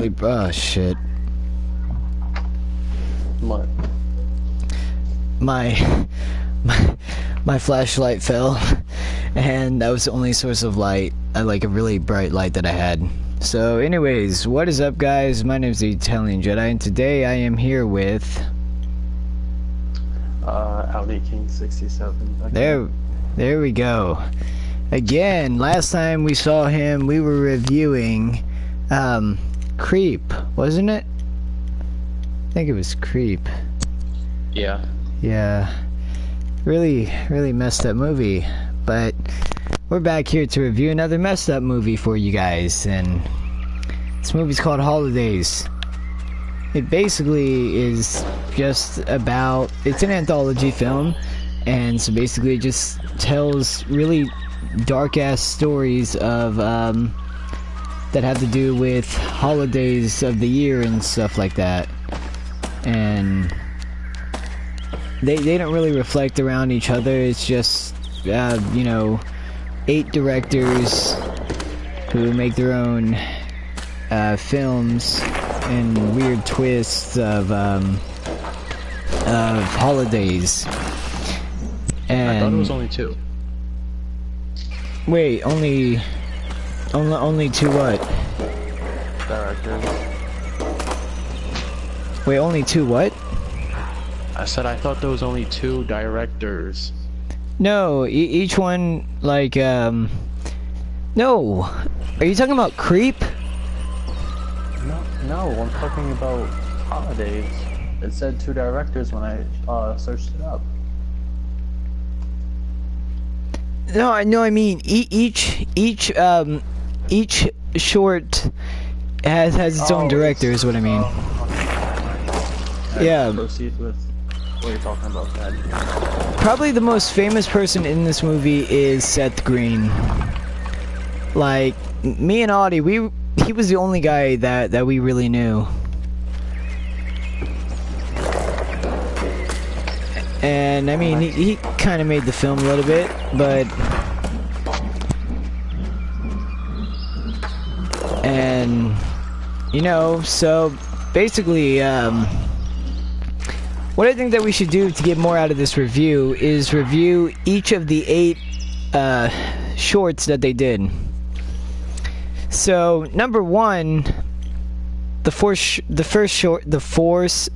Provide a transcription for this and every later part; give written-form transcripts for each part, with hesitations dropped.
really. Oh shit. What? My my flashlight fell, and that was the only source of light, like a really bright light that I had. So, anyways, what is up, guys? My name is the Italian Jedi, and today I am here with. Audi King 67. Okay. There we go. Again, last time we saw him, we were reviewing, Creep, wasn't it? I think it was Creep. Yeah. Yeah. Really messed up movie. But we're back here to review another messed up movie for you guys, and this movie's called Holidays. It basically is just about, it's an anthology film, and so basically it just tells really dark ass stories of that have to do with holidays of the year and stuff like that. And they don't really reflect around each other. It's just you know, 8 directors who make their own films and weird twists of holidays. And I thought it was only 2. Wait, only 2 what? Directors. Wait, only 2 what? I said I thought there was only 2 directors. No, each one, like, no. Are you talking about Creep? No, I'm talking about Holidays. It said 2 directors when I searched it up. No, I mean each short has its own director, is what I mean. Yeah. Proceed with what you're talking about, Dad. Probably the most famous person in this movie is Seth Green. Like, me and Audie, he was the only guy that we really knew. And I mean, he kind of made the film a little bit, but and you know, so basically, what I think that we should do to get more out of this review is review each of the 8 shorts that they did. So number 1. The first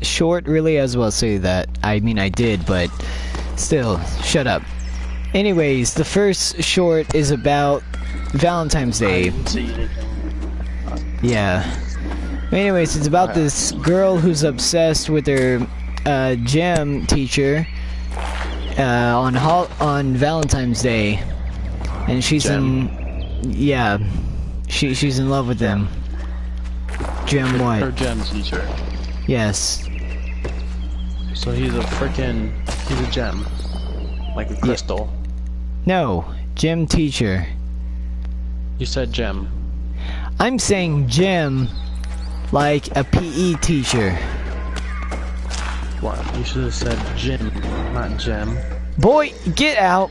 short, really, as well say that. I mean, I did, but still, shut up. Anyways, the first short is about Valentine's Day. Yeah. Anyways, it's about this girl who's obsessed with her gym teacher on Valentine's Day, and she's she's in love with him. Gem what? Her gem teacher. Yes. So he's a gem. Like a crystal. No, gem teacher. You said gem. I'm saying gem like a PE teacher. What? You should have said gym, not gem. Boy, get out!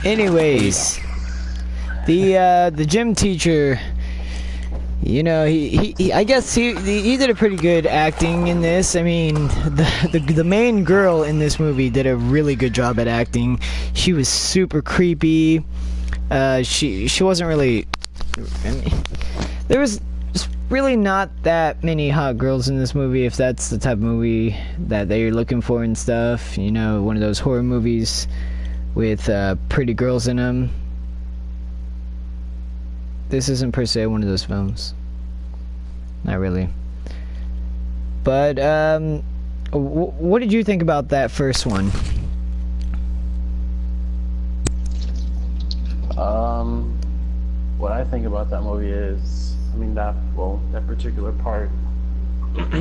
Anyways, the gym teacher, you know, he I guess he did a pretty good acting in this. I mean, the main girl in this movie did a really good job at acting. She was super creepy. She wasn't really. I mean, there was really not that many hot girls in this movie, if that's the type of movie that you're looking for and stuff. You know, one of those horror movies with pretty girls in them. This isn't per se one of those films. Not really. But, what did you think about that first one? What I think about that movie is, I mean, that particular part of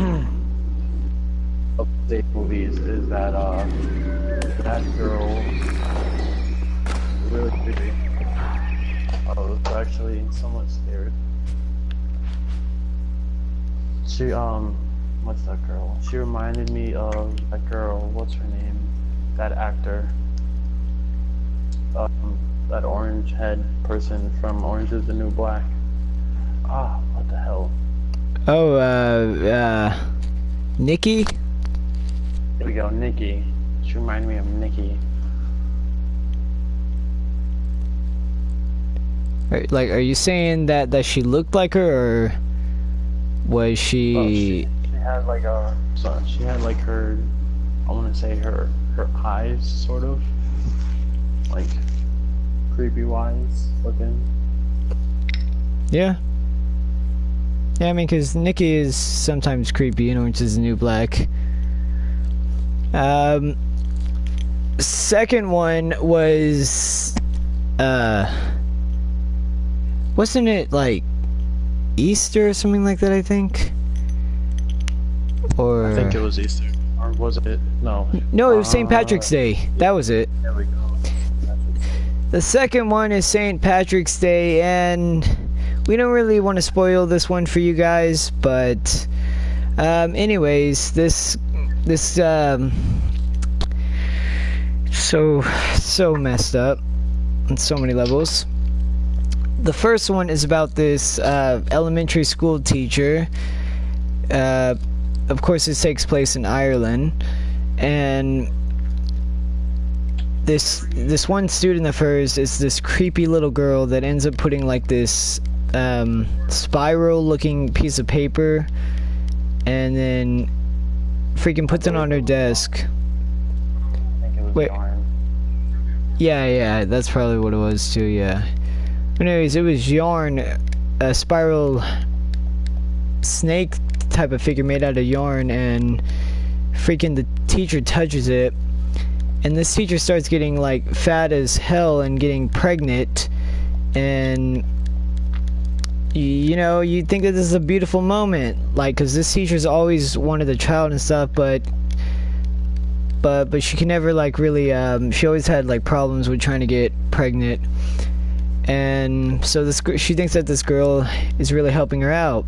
the movies is that, that girl really creepy. I was actually somewhat scared. She, what's that girl? She reminded me of that girl, what's her name? That actor. That orange head person from Orange is the New Black. Ah, what the hell? Oh, Nikki? There we go, Nikki. She reminded me of Nikki. Like, are you saying that she looked like her, or was she... Well, she had like a... So she had like her... I want to say her eyes, sort of. Like, creepy-wise looking. Yeah. Yeah, I mean, because Nikki is sometimes creepy in Orange is the New Black. Second one was... wasn't it, like, Easter or something like that, I think? Or... I think it was Easter. Or was it? No. No, it was St. Patrick's Day. That was it. There we go. The second one is St. Patrick's Day, and we don't really want to spoil this one for you guys, but anyways, this so messed up on so many levels. The first one is about this elementary school teacher. Of course, this takes place in Ireland, and this one student of hers is this creepy little girl that ends up putting like this spiral looking piece of paper, and then freaking puts it on her desk. I think it was yarn. Yeah, that's probably what it was too, yeah. But anyways, it was yarn, a spiral snake type of figure made out of yarn, and freaking the teacher touches it, and this teacher starts getting like fat as hell and getting pregnant, and you know, you think that this is a beautiful moment, like, because this teacher's always wanted a child and stuff, but she can never like really she always had like problems with trying to get pregnant, and so she thinks that this girl is really helping her out,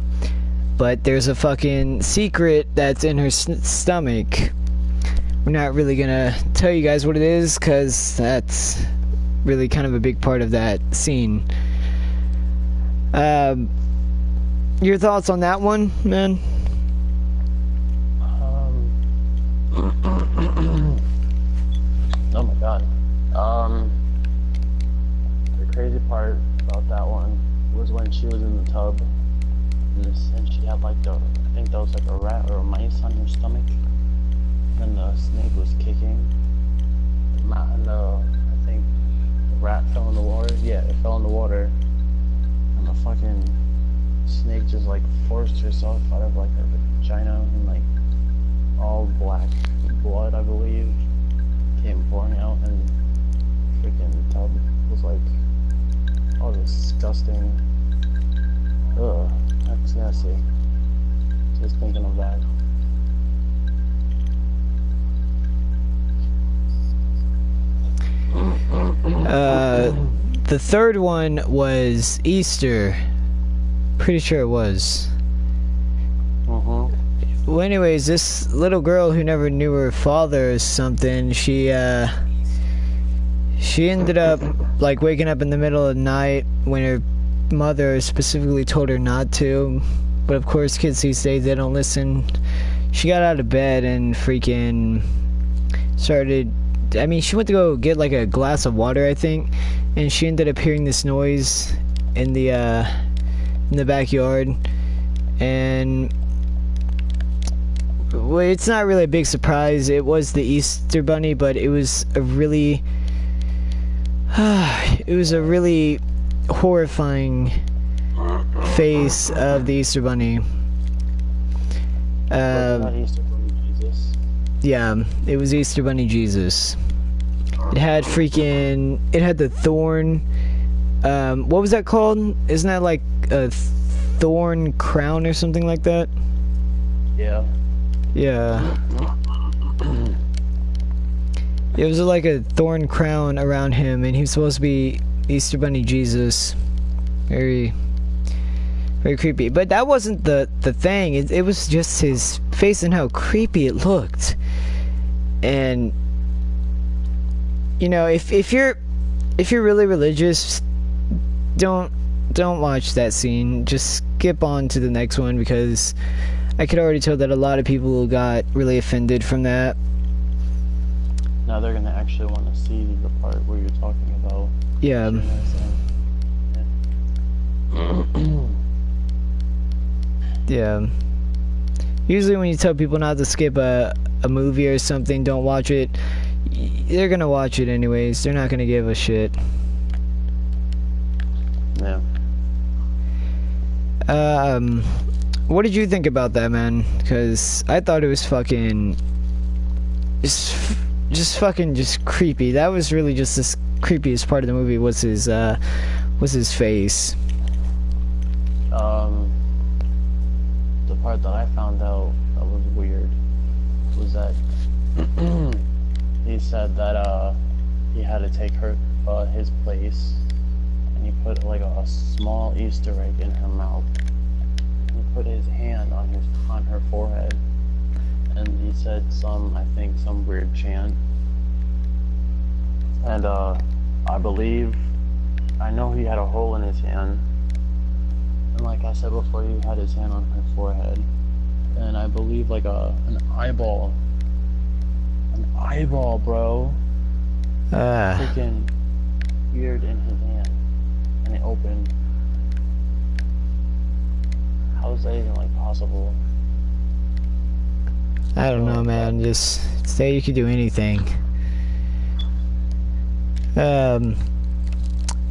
but there's a fucking secret that's in her stomach. We're not really gonna tell you guys what it is, because that's really kind of a big part of that scene. Your thoughts on that one, man? Oh my god. The crazy part about that one was when she was in the tub, and she had like I think that was like a rat or a mice on her stomach, and the snake was kicking, and I think the rat fell in the water. Yeah, it fell in the water, and the fucking snake just like forced herself out of like her vagina, and like all black blood, I believe, came pouring out, and the freaking tub was like all disgusting. Ugh, that's nasty. Just thinking of that. The third one was Easter. Pretty sure it was. Well, anyways, this little girl who never knew her father or something, she ended up like waking up in the middle of the night when her mother specifically told her not to, but of course kids these days, they don't listen. She got out of bed and freaking started, I mean, she went to go get like a glass of water, I think, and she ended up hearing this noise in the backyard, and well, it's not really a big surprise. It was the Easter Bunny, but it was a really horrifying face of the Easter Bunny. Easter Bunny Jesus. Yeah, it was Easter Bunny Jesus. It had the thorn. What was that called? Isn't that like a thorn crown or something like that? Yeah. Yeah. It was like a thorn crown around him, and he was supposed to be Easter Bunny Jesus. Very, very creepy. But that wasn't the thing. It was just his face and how creepy it looked. And you know, if you're really religious, don't watch that scene. Just skip on to the next one because I could already tell that a lot of people got really offended from that. Now they're gonna actually want to see the part where you're talking about. Yeah. Yeah. Usually when you tell people not to skip a movie or something, don't watch it, they're gonna watch it anyways. They're not gonna give a shit. Yeah. What did you think about that, man? Because I thought it was fucking just fucking creepy. That was really just the creepiest part of the movie was his face. The part that I found out that was weird was that he said that he had to take his place, and he put like a small Easter egg in her mouth. He put his hand on her forehead, and he said I think some weird chant. And I know he had a hole in his hand. And like I said before, he had his hand on her forehead. And I believe like an eyeball. An eyeball, bro. Freaking weird in his hand. And it opened. How is that even like possible? I don't know, man. Just say you could do anything.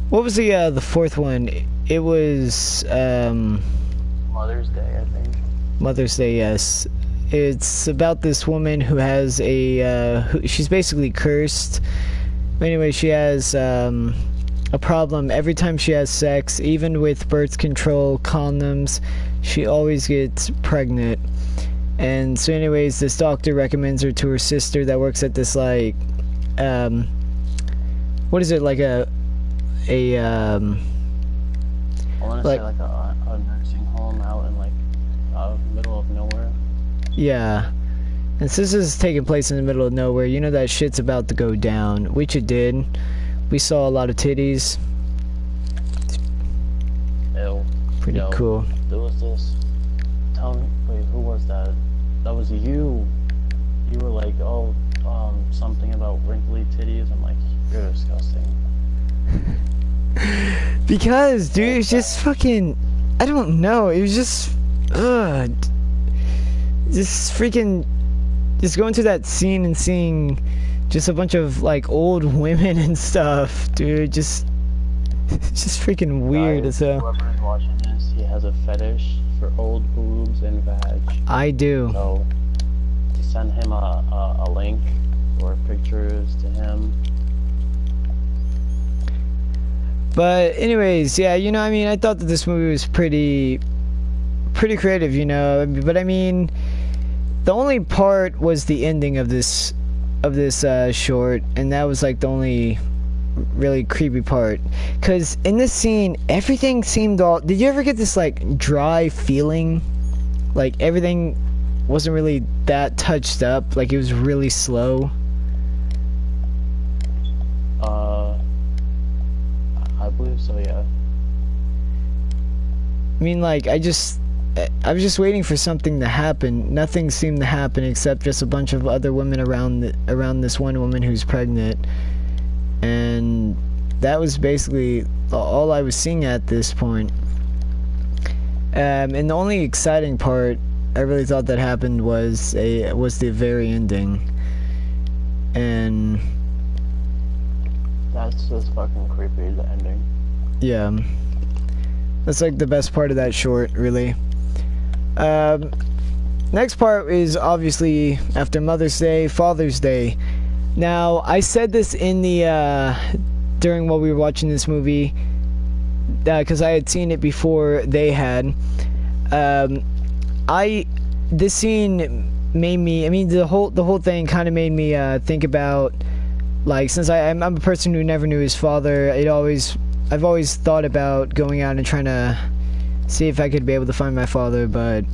What was the fourth one? It was Mother's Day, I think. Mother's Day, yes. It's about this woman who has she's basically cursed. Anyway, she has a problem every time she has sex, even with birth control condoms. She always gets pregnant. And so anyways, this doctor recommends her to her sister that works at this like what is it, like I want to say like a nursing home out in like middle of nowhere. Yeah. And since this is taking place in the middle of nowhere, you know that shit's about to go down, which it did. We saw a lot of titties. Ew. Pretty cool. There was this. Tell me, wait, who was that? That was you. You were like, oh, something about wrinkly titties. I'm like, you're disgusting. Because, dude, it's just fucking, I don't know, it was just, just freaking, just going to that scene and seeing just a bunch of, like, old women and stuff, dude, just freaking weird as hell. Whoever is watching this, he has a fetish for old boobs and vag. I do. So, just send him a link or pictures to him. But anyways, yeah, you know, I mean, I thought that this movie was pretty creative, you know, but I mean, the only part was the ending of this short, and that was like the only really creepy part. Cause in this scene, everything seemed all. Did you ever get this like dry feeling, like everything wasn't really that touched up, like it was really slow? I believe so, yeah. I mean, like, I was just waiting for something to happen. Nothing seemed to happen except just a bunch of other women around this one woman who's pregnant. And that was basically all I was seeing at this point. And the only exciting part I really thought that happened was the very ending. And that's just fucking creepy, the ending. Yeah. That's like the best part of that short, really. Next part is obviously after Mother's Day, Father's Day. Now, I said this in the during while we were watching this movie, because I had seen it before they had. This scene made me. I mean, the whole thing kind of made me think about, like, since I'm a person who never knew his father. I've always thought about going out and trying to see if I could be able to find my father, but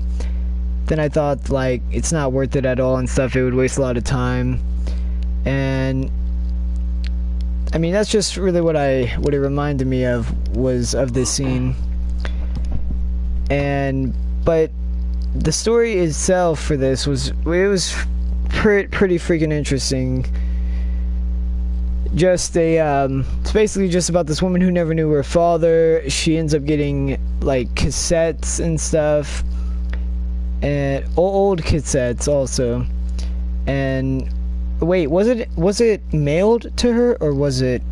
then I thought, like, it's not worth it at all and stuff. It would waste a lot of time. And I mean, that's just really what it reminded me of, was of this scene. But the story itself for this was pretty freaking interesting. It's basically just about this woman who never knew her father. She ends up getting like cassettes and stuff, and old cassettes also. And wait, was it mailed to her, or was it?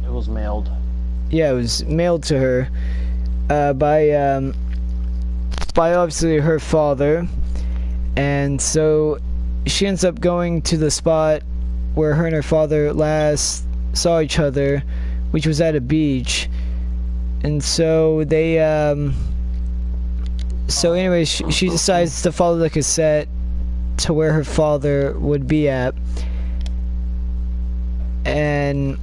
It was mailed. Yeah, it was mailed to her by obviously her father, and so she ends up going to the spot where her and her father last saw each other, which was at a beach. And so they anyways, she decides to follow the cassette to where her father would be at. And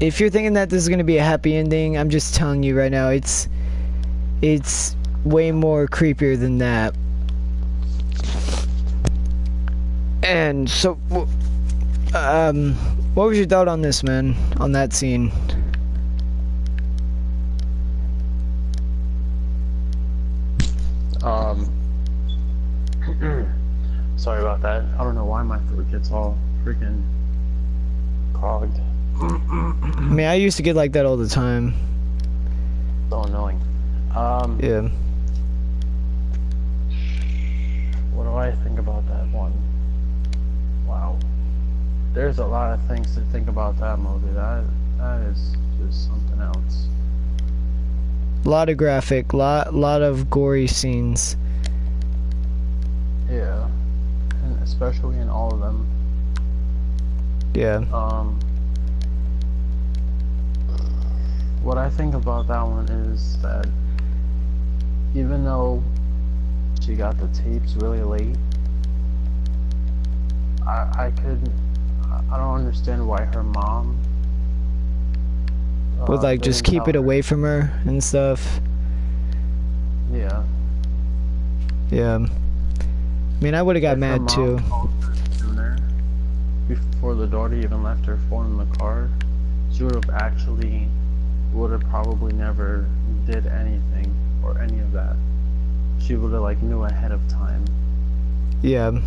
if you're thinking that this is going to be a happy ending, I'm just telling you right now, it's way more creepier than that. And so, what was your thought on this, man? On that scene? Sorry about that. I don't know why my throat gets all freaking clogged. I mean, I used to get like that all the time. So annoying. Yeah. What do I think about that one? Wow. There's a lot of things to think about that movie. That is just something else. A lot of graphic, lot of gory scenes. Yeah. And especially in all of them. Yeah. What I think about that one is that even though she got the tapes really late, I don't understand why her mom would like just keep it away from her and stuff. Yeah. Yeah. I mean, I would have got mad too. Sooner, before the daughter even left her phone in the car, she would have probably never did anything or any of that. She would have like knew ahead of time. Yeah.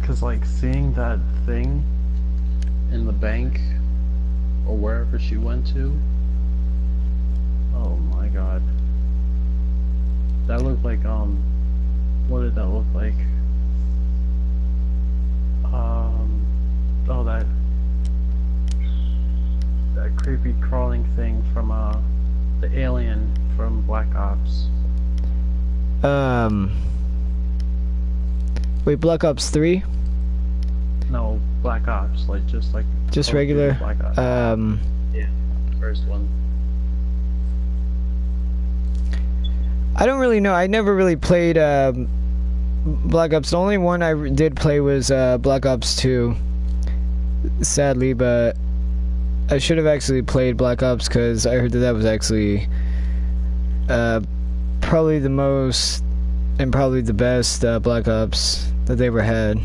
Cause like seeing that thing in the bank or wherever she went to, oh my god. That looked like what did that look like? Oh, that creepy crawling thing from the alien from Black Ops. Wait, Black Ops 3? No, Black Ops, just regular. Black Ops. Yeah, first one. I don't really know. I never really played Black Ops. The only one I did play was Black Ops 2. Sadly, but I should have actually played Black Ops because I heard that was actually probably the most and probably the best Black Ops that they ever had.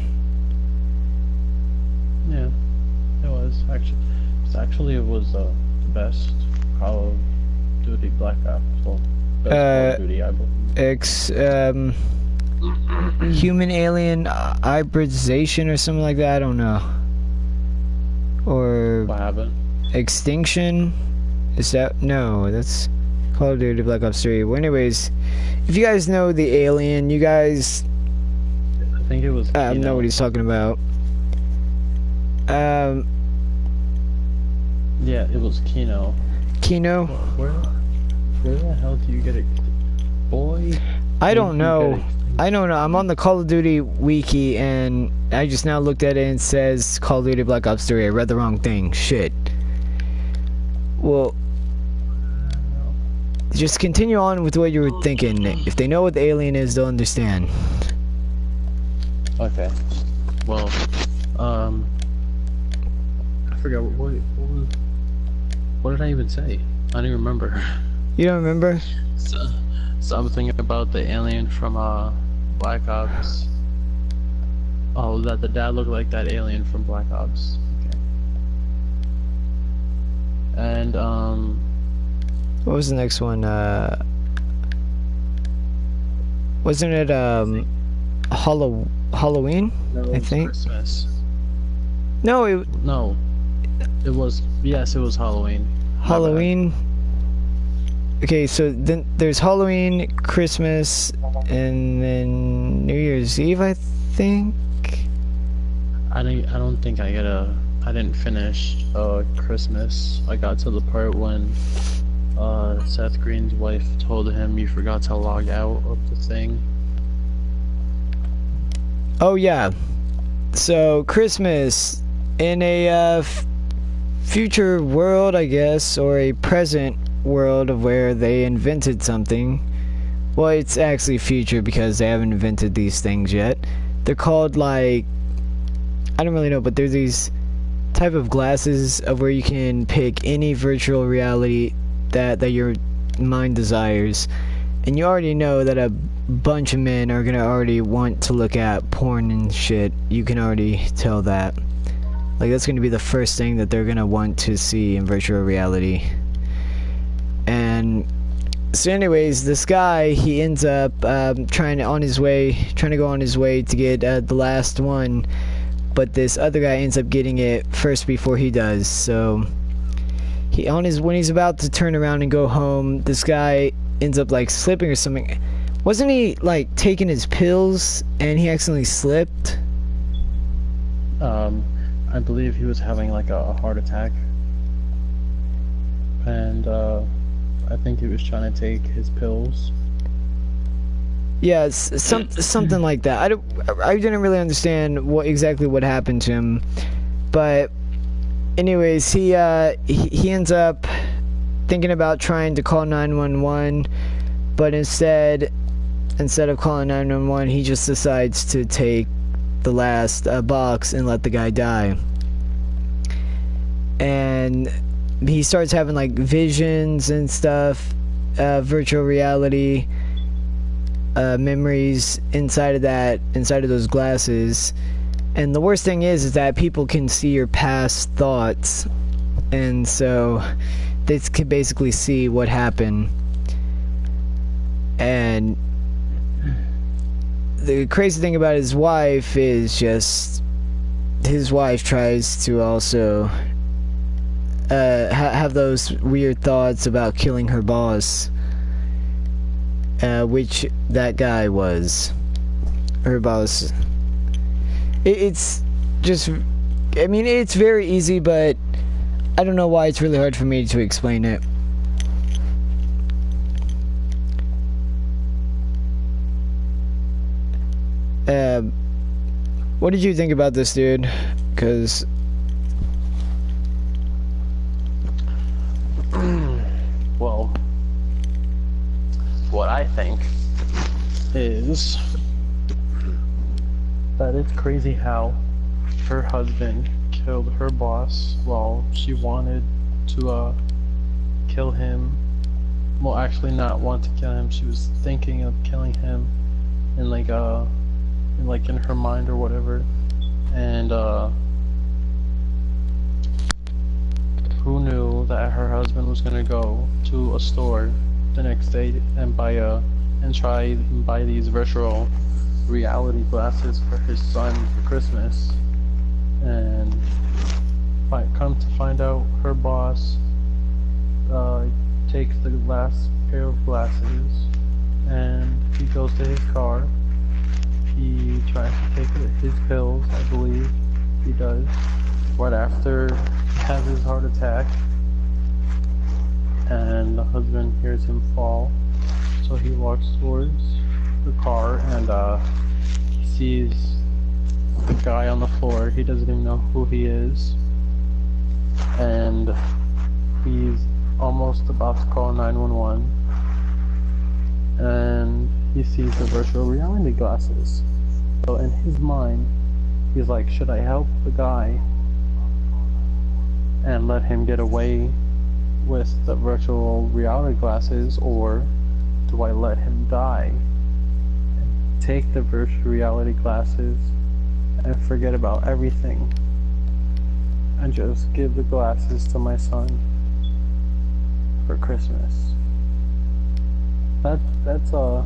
Yeah, it was actually it was the best Call of Duty Black Ops. Well, best Call of Duty, I believe. Human alien hybridization or something like that. I don't know. Or what happened? Extinction? Is that no? That's Call of Duty Black Ops 3. Well, anyways, if you guys know the alien, you guys. I think it was. I know what he's talking about. Yeah, it was Kino. Kino? Where the hell do you get it? Boy. I don't know. I don't know. I'm on the Call of Duty wiki and I just now looked at it and it says Call of Duty Black Ops 3. I read the wrong thing. Shit. Well, just continue on with what you were thinking. If they know what the alien is, they'll understand. Okay. Well, I forgot what did I even say? I don't even remember. You don't remember? Something about the alien from Black Ops. Oh, that the dad looked like that alien from Black Ops. Okay. And What was the next one? Wasn't it Halloween? no, it I was think. Christmas. No, No, it was, yes, it was Halloween. My bad. Halloween. Okay, so then there's Halloween, Christmas, and then New Year's Eve, I think. I don't think I didn't finish Christmas. I got to the part when Seth Green's wife told him you forgot to log out of the thing. Oh yeah. So Christmas in a future world, I guess, or a present world of where they invented something. Well, it's actually future because they haven't invented these things yet. They're called, like, I don't really know, but there's these type of glasses of where you can pick any virtual reality that your mind desires, and you already know that a bunch of men are gonna already want to look at porn and shit. You can already tell that. Like, that's gonna be the first thing that they're gonna want to see in virtual reality. And so anyways, this guy, he ends up trying to go on his way to get the last one, but this other guy ends up getting it first before he does. So when he's about to turn around and go home, this guy ends up like slipping or something. Wasn't he like taking his pills and he accidentally slipped? I believe he was having like a heart attack, and I think he was trying to take his pills. Yeah, something like that. I didn't really understand exactly what happened to him, but anyways, he ends up thinking about trying to call 911, but instead of calling 911, he just decides to take the last box and let the guy die. And he starts having like visions and stuff, virtual reality memories inside of those glasses. And the worst thing is that people can see your past thoughts, and so they can basically see what happened. And the crazy thing about his wife is just his wife tries to also have those weird thoughts about killing her boss, which that guy was her boss. It's just, I mean, it's very easy, but I don't know why it's really hard for me to explain it. What did you think about this, dude? Because well, what I think is that it's crazy how her husband killed her boss while she wanted to kill him. Well, actually not want to kill him. She was thinking of killing him in in her mind or whatever. And who knew that her husband was gonna go to a store the next day and try and buy these virtual reality glasses for his son for Christmas, and come to find out her boss takes the last pair of glasses and he goes to his car. He tries to take his pills, I believe he does, right after he has his heart attack, and the husband hears him fall, so he walks towards the car and he sees the guy on the floor. He doesn't even know who he is, and he's almost about to call 911, and he sees the virtual reality glasses. So in his mind, he's like, should I help the guy and let him get away with the virtual reality glasses, or do I let him die and take the virtual reality glasses and forget about everything and just give the glasses to my son? for Christmas. That's a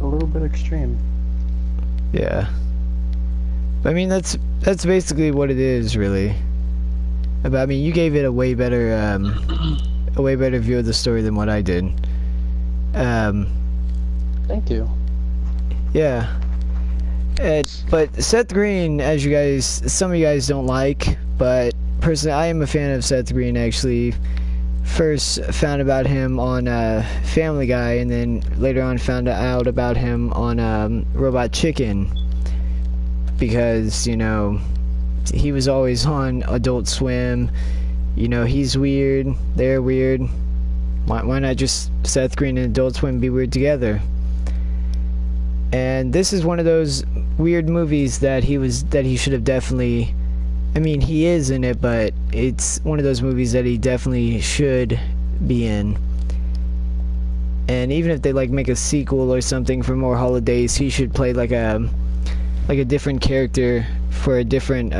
little bit extreme. Yeah. I mean, that's basically what it is, really. But I mean, you gave it a way better view of the story than what I did. Thank you. Yeah. But Seth Green, as you guys, some of you guys don't like, but personally, I am a fan of Seth Green, actually. First found about him on Family Guy, and then later on found out about him on Robot Chicken. Because, you know, he was always on Adult Swim. You know, he's weird, they're weird. Why not just Seth Green and Adult Swim be weird together? And this is one of those weird movies that he should have definitely, I mean, he is in it, but it's one of those movies that he definitely should be in. And even if they like make a sequel or something for more holidays, he should play like a different character for a different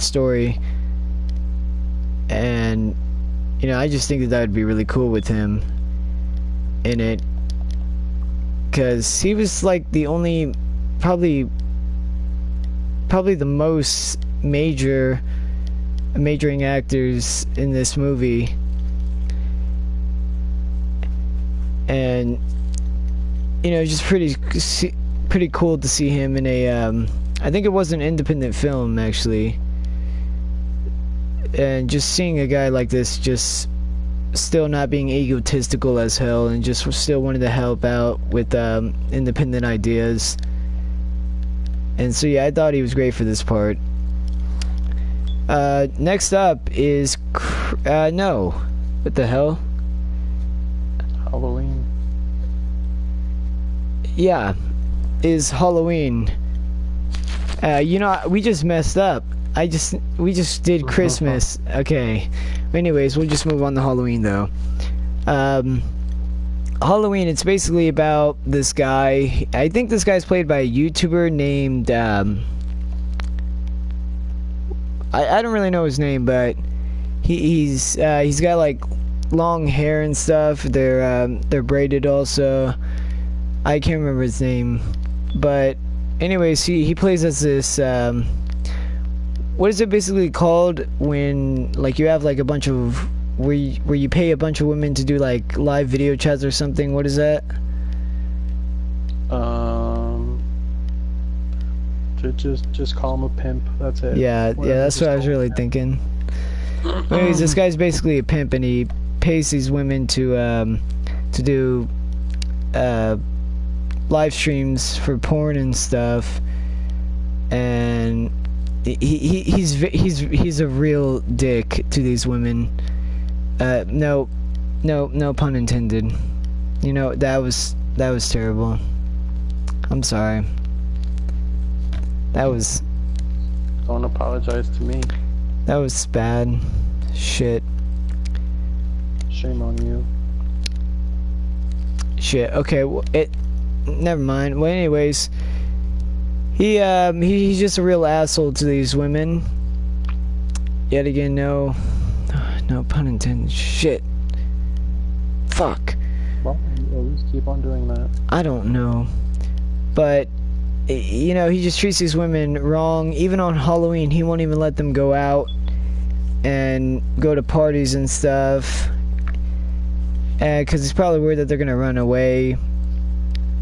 story. And you know, I just think that would be really cool with him in it, because he was like the only, probably the most majoring actors in this movie. And you know, just pretty cool to see him in a I think it was an independent film, actually. And just seeing a guy like this just still not being egotistical as hell, and just still wanted to help out with independent ideas. And so yeah, I thought he was great for this part. Next up is no, what the hell? Halloween. Yeah, is Halloween. You know, we just messed up. We just did Christmas. Okay. Anyways, we'll just move on to Halloween, though. Halloween, it's basically about this guy. I think this guy's played by a YouTuber named, I don't really know his name, but he's got like long hair and stuff. They're braided also. I can't remember his name, but anyways, he plays as this, what is it basically called when like you have like a bunch of, where you pay a bunch of women to do like live video chats or something? What is that? Just call him a pimp. That's it. Yeah, that's what I was really thinking. Anyways, this guy's basically a pimp, and he pays these women to do live streams for porn and stuff. And he's a real dick to these women. No pun intended. You know, that was terrible. I'm sorry. Don't apologize to me. That was bad. Shit. Shame on you. Shit. Okay. Well, never mind. Well, anyways, he's just a real asshole to these women. Yet again, no pun intended. Shit. Fuck. Well, you always keep on doing that. I don't know, but you know, he just treats these women wrong. Even on Halloween, he won't even let them go out and go to parties and stuff, because he's probably worried that they're gonna run away.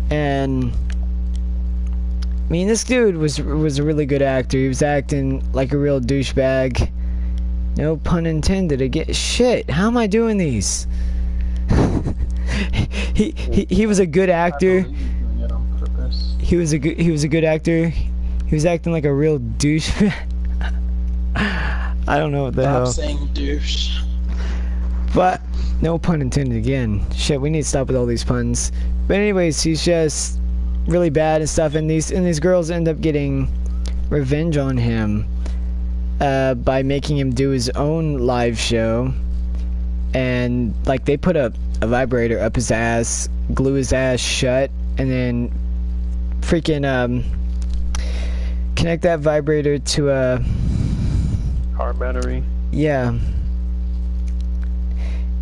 And I mean, this dude was a really good actor. He was acting like a real douchebag. No pun intended. Again, shit. How am I doing these? he was a good actor. He was a good actor. He was acting like a real douchebag. I don't know what the hell. Stop saying douche. But no pun intended again. Shit, we need to stop with all these puns. But anyways, he's just really bad and stuff, and these girls end up getting revenge on him by making him do his own live show. And like, they put a vibrator up his ass, glue his ass shut, and then freaking connect that vibrator to a car battery. Yeah.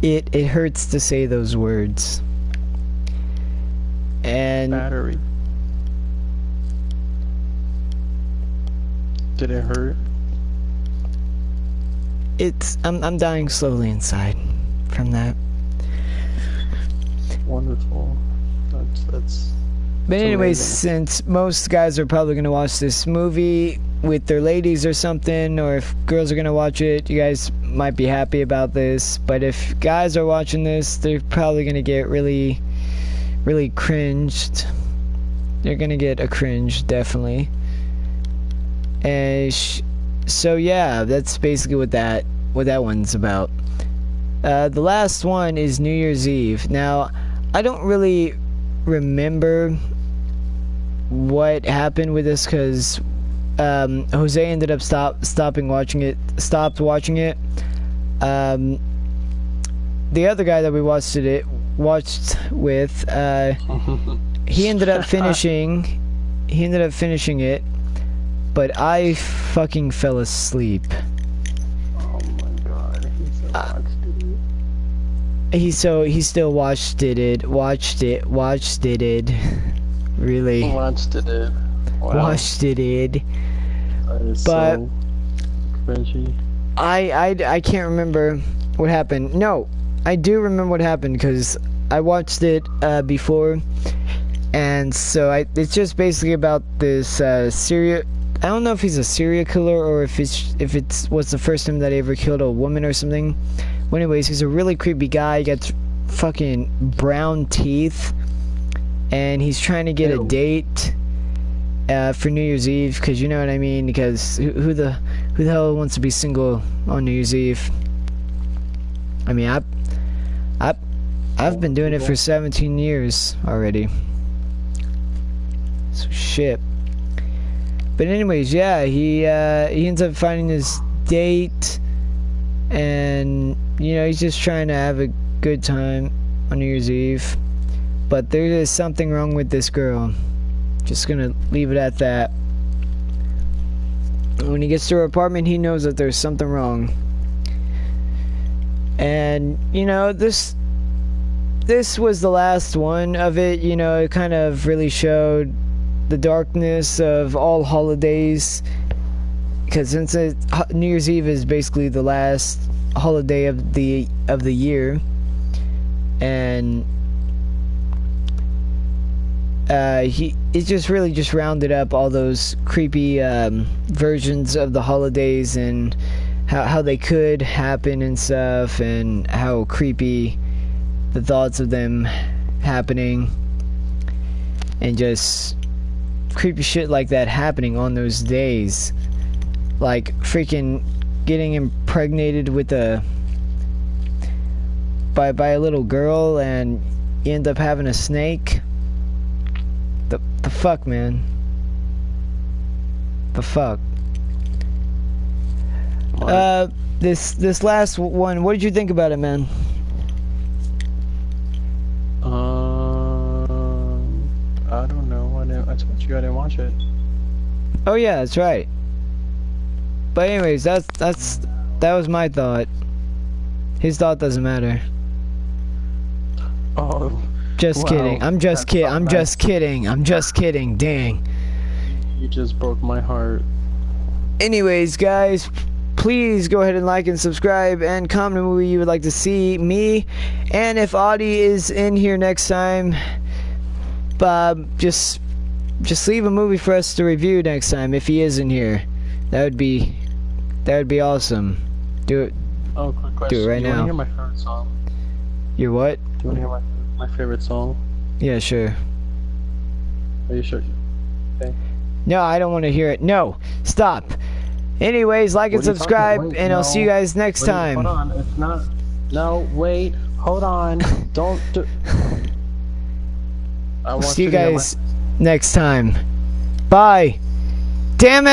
It hurts to say those words. And Battery. Did it hurt? I'm dying slowly inside from that. Wonderful. That's But anyways, amazing. since most guys are probably gonna watch this movie with their ladies or something, or if girls are gonna watch it, you guys might be happy about this. But if guys are watching this, they're probably gonna get really, really cringed. They're gonna get a cringe, definitely. And so yeah, that's basically what that one's about. The last one is New Year's Eve. Now, I don't really remember what happened with this because Jose ended up stopped watching it. The other guy that we watched with, he ended up finishing it, but I fucking fell asleep. Oh my god, He still watched it. Really. Watched it. Wow. Watched it. That is But so cringy. I can't remember what happened. No, I do remember what happened because I watched it before, and so it's just basically about this serial. I don't know if he's a serial killer or if it's was the first time that he ever killed a woman or something. Well, anyways, he's a really creepy guy. He got fucking brown teeth, and he's trying to get a date for New Year's Eve, because you know what I mean. Because who the hell wants to be single on New Year's Eve? I mean, I've been doing it for 17 years already. So shit. But anyways, yeah, he ends up finding this date, and you know, he's just trying to have a good time on New Year's Eve. But there is something wrong with this girl. Just gonna leave it at that. When he gets to her apartment, he knows that there's something wrong. And you know, this was the last one of it. You know, it kind of really showed the darkness of all holidays, because since New Year's Eve is basically the last holiday of the year, and it just really just rounded up all those creepy versions of the holidays and how they could happen and stuff, and how creepy the thoughts of them happening, and just creepy shit like that happening on those days, like freaking getting impregnated with by a little girl, and you end up having a snake. The fuck, man. The fuck. This last one, what did you think about it, man? I don't know. I told you I didn't watch it. Oh yeah, that's right. But anyways, that was my thought. His thought doesn't matter. Oh. Just kidding. I'm just kidding. I'm just kidding. I'm just kidding. Dang. You just broke my heart. Anyways, guys, please go ahead and like and subscribe and comment a movie you would like to see me. And if Audie is in here next time, just leave a movie for us to review next time if he is in here. That would be awesome. Do it. Oh, quick question. Do it right now. Do you want to hear my favorite song? Your what? Do you want to hear my favorite song? Yeah, sure. Are you sure? Okay. No, I don't want to hear it. No, stop. Anyways, like and subscribe, and I'll see you guys next time. Hold on, it's not. No, wait, hold on. Don't do. I'll see you guys next time. Bye. Damn it!